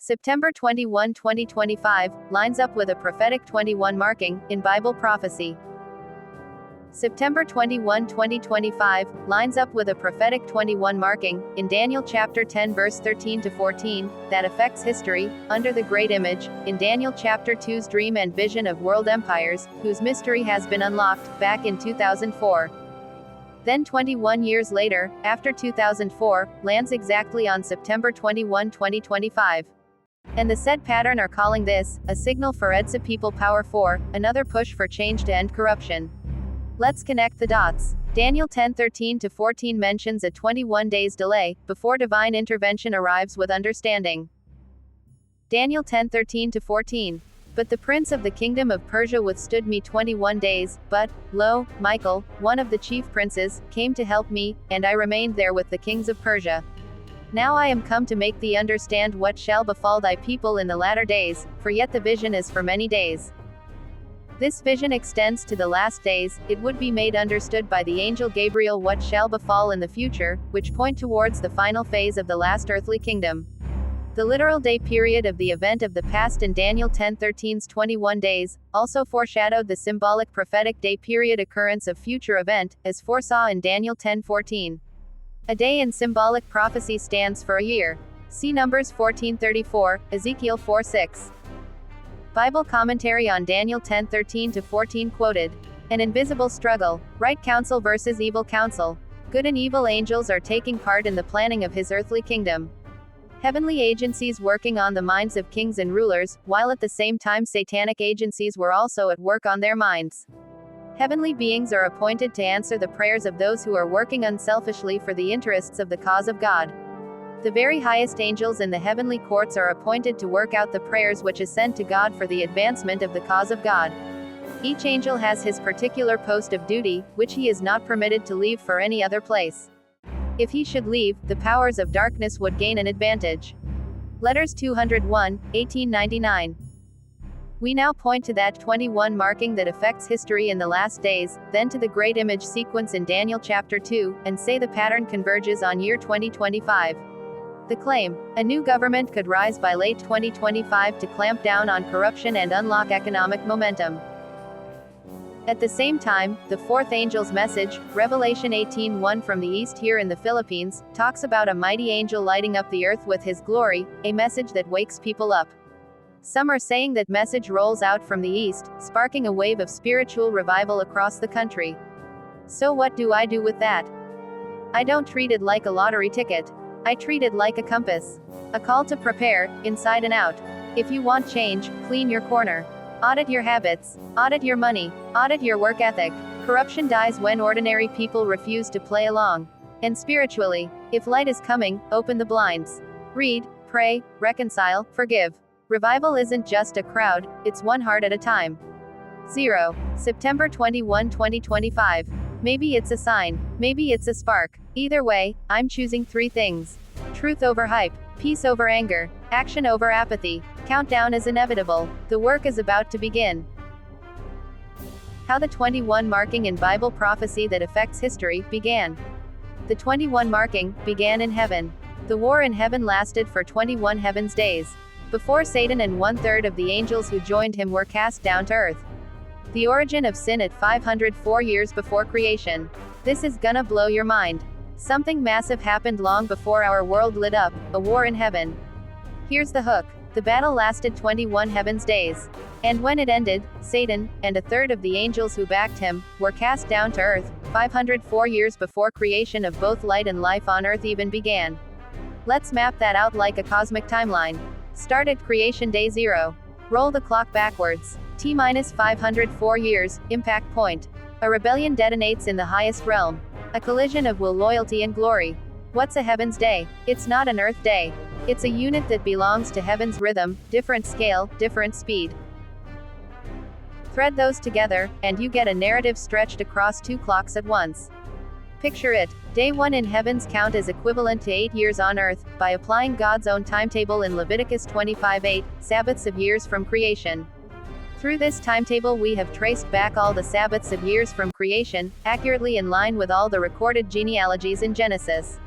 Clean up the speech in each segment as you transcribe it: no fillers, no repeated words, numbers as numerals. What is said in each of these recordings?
September 21, 2025, lines up with a prophetic 21 marking in Bible prophecy. September 21, 2025, lines up with a prophetic 21 marking in Daniel chapter 10 verse 13 to 14 that affects history under the great image in Daniel chapter 2's dream and vision of world empires whose mystery has been unlocked back in 2004. Then 21 years later, after 2004, lands exactly on September 21, 2025. And the said pattern are calling this a signal for EDSA People Power 4, another push for change to end corruption. Let's connect the dots. Daniel 10:13 to 14 mentions a 21 days delay before divine intervention arrives with understanding. Daniel 10:13 to 14. But the prince of the kingdom of Persia withstood me 21 days, but, lo, Michael, one of the chief princes, came to help me, and I remained there with the kings of Persia. Now I am come to make thee understand what shall befall thy people in the latter days, for yet the vision is for many days. This vision extends to the last days. It would be made understood by the angel Gabriel what shall befall in the future, which point towards the final phase of the last earthly kingdom. The literal day period of the event of the past in Daniel 10:13's 21 days, also foreshadowed the symbolic prophetic day period occurrence of future event, as foresaw in Daniel 10:14. A day in symbolic prophecy stands for a year. See Numbers 14:34, Ezekiel 4:6. Bible commentary on Daniel 10:13 to 14 quoted. An invisible struggle, right counsel versus evil counsel. Good and evil angels are taking part in the planning of his earthly kingdom. Heavenly agencies working on the minds of kings and rulers, while at the same time satanic agencies were also at work on their minds. Heavenly beings are appointed to answer the prayers of those who are working unselfishly for the interests of the cause of God. The very highest angels in the heavenly courts are appointed to work out the prayers which ascend to God for the advancement of the cause of God. Each angel has his particular post of duty, which he is not permitted to leave for any other place. If he should leave, the powers of darkness would gain an advantage. Letters 201, 1899. We now point to that 21 marking that affects history in the last days, then to the great image sequence in Daniel chapter 2, and say the pattern converges on year 2025. The claim, a new government could rise by late 2025 to clamp down on corruption and unlock economic momentum. At the same time, the fourth angel's message, Revelation 18:1 from the east here in the Philippines, talks about a mighty angel lighting up the earth with his glory, a message that wakes people up. Some are saying that message rolls out from the east, sparking a wave of spiritual revival across the country. So what do I do with that? I don't treat it like a lottery ticket. I treat it like a compass. A call to prepare, inside and out. If you want change, clean your corner. Audit your habits. Audit your money. Audit your work ethic. Corruption dies when ordinary people refuse to play along. And spiritually, if light is coming, open the blinds. Read, pray, reconcile, forgive. Revival isn't just a crowd, it's one heart at a time. 0. September 21, 2025. Maybe it's a sign. Maybe it's a spark. Either way, I'm choosing 3 things. Truth over hype. Peace over anger. Action over apathy. Countdown is inevitable. The work is about to begin. How the 21 marking in Bible prophecy that affects history began. The 21 marking began in heaven. The war in heaven lasted for 21 heaven's days. Before Satan and 1/3 of the angels who joined him were cast down to earth. The origin of sin at 504 years before creation. This is gonna blow your mind. Something massive happened long before our world lit up, a war in heaven. Here's the hook. The battle lasted 21 heaven's days. And when it ended, Satan, and 1/3 of the angels who backed him, were cast down to earth, 504 years before creation of both light and life on earth even began. Let's map that out like a cosmic timeline. Start at creation day 0. Roll the clock backwards. T-504 years, impact point. A rebellion detonates in the highest realm. A collision of will, loyalty and glory. What's a heaven's day? It's not an earth day. It's a unit that belongs to heaven's rhythm, different scale, different speed. Thread those together, and you get a narrative stretched across 2 clocks at once. Picture it. Day 1 in heaven's count is equivalent to 8 years on earth, by applying God's own timetable in Leviticus 25:8, Sabbaths of years from creation. Through this timetable we have traced back all the Sabbaths of years from creation, accurately in line with all the recorded genealogies in Genesis.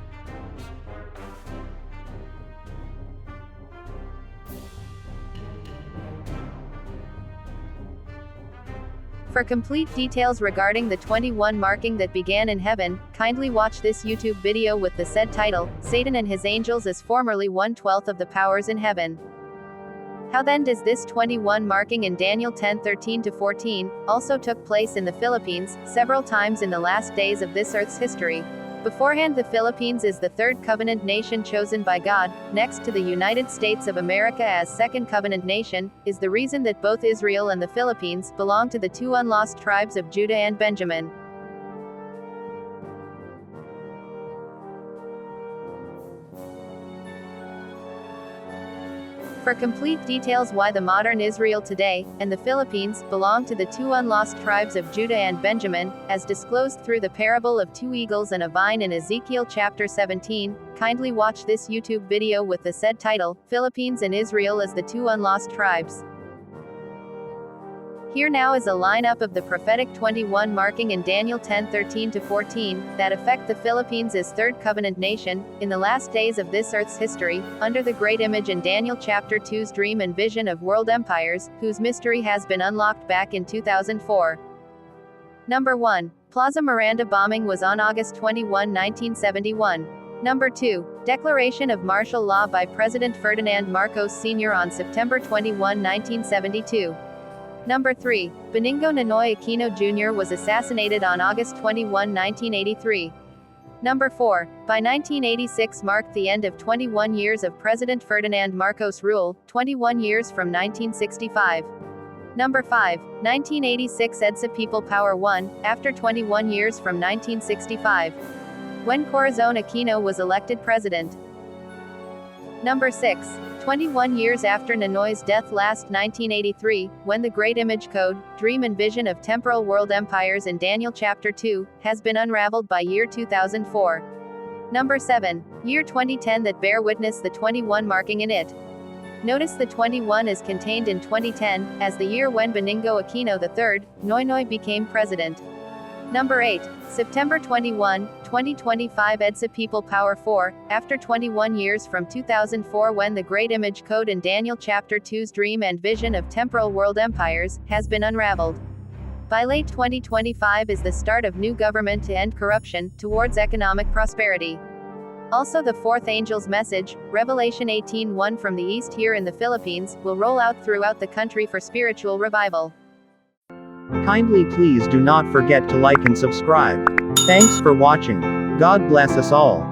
For complete details regarding the 21 marking that began in heaven, kindly watch this YouTube video with the said title, Satan and his angels as formerly 1/12 of the powers in heaven. How then does this 21 marking in Daniel 10:13-14 also took place in the Philippines, several times in the last days of this earth's history? Beforehand, the Philippines is the third covenant nation chosen by God, next to the United States of America as second covenant nation, is the reason that both Israel and the Philippines belong to the two unlost tribes of Judah and Benjamin. For complete details why the modern Israel today, and the Philippines, belong to the two unlost tribes of Judah and Benjamin, as disclosed through the parable of two eagles and a vine in Ezekiel chapter 17, kindly watch this YouTube video with the said title, Philippines and Israel as the two unlost tribes. Here now is a lineup of the prophetic 21 marking in Daniel 10:13-14, that affect the Philippines as third covenant nation, in the last days of this earth's history, under the great image in Daniel chapter 2's dream and vision of world empires, whose mystery has been unlocked back in 2004. Number 1. Plaza Miranda bombing was on August 21, 1971. Number 2. Declaration of martial law by President Ferdinand Marcos Sr. on September 21, 1972. Number 3. Benigno Ninoy Aquino Jr. was assassinated on August 21, 1983. Number 4. By 1986 marked the end of 21 years of President Ferdinand Marcos' rule, 21 years from 1965. Number 5. 1986 EDSA People Power won, after 21 years from 1965. When Corazon Aquino was elected president. Number 6. 21 years after Ninoy's death last 1983, when the Great Image Code, Dream and Vision of Temporal World Empires in Daniel chapter 2, has been unraveled by year 2004. Number 7. Year 2010 that bear witness the 21 marking in it. Notice the 21 is contained in 2010, as the year when Benigno Aquino III, Noynoy became president. Number 8. September 21, 2025 EDSA People Power 4, after 21 years from 2004 when the Great Image Code in Daniel chapter 2's Dream and Vision of Temporal World Empires, has been unraveled. By late 2025 is the start of new government to end corruption, towards economic prosperity. Also the fourth angel's message, Revelation 18:1 from the east here in the Philippines, will roll out throughout the country for spiritual revival. Kindly please do not forget to like and subscribe. Thanks for watching. God bless us all.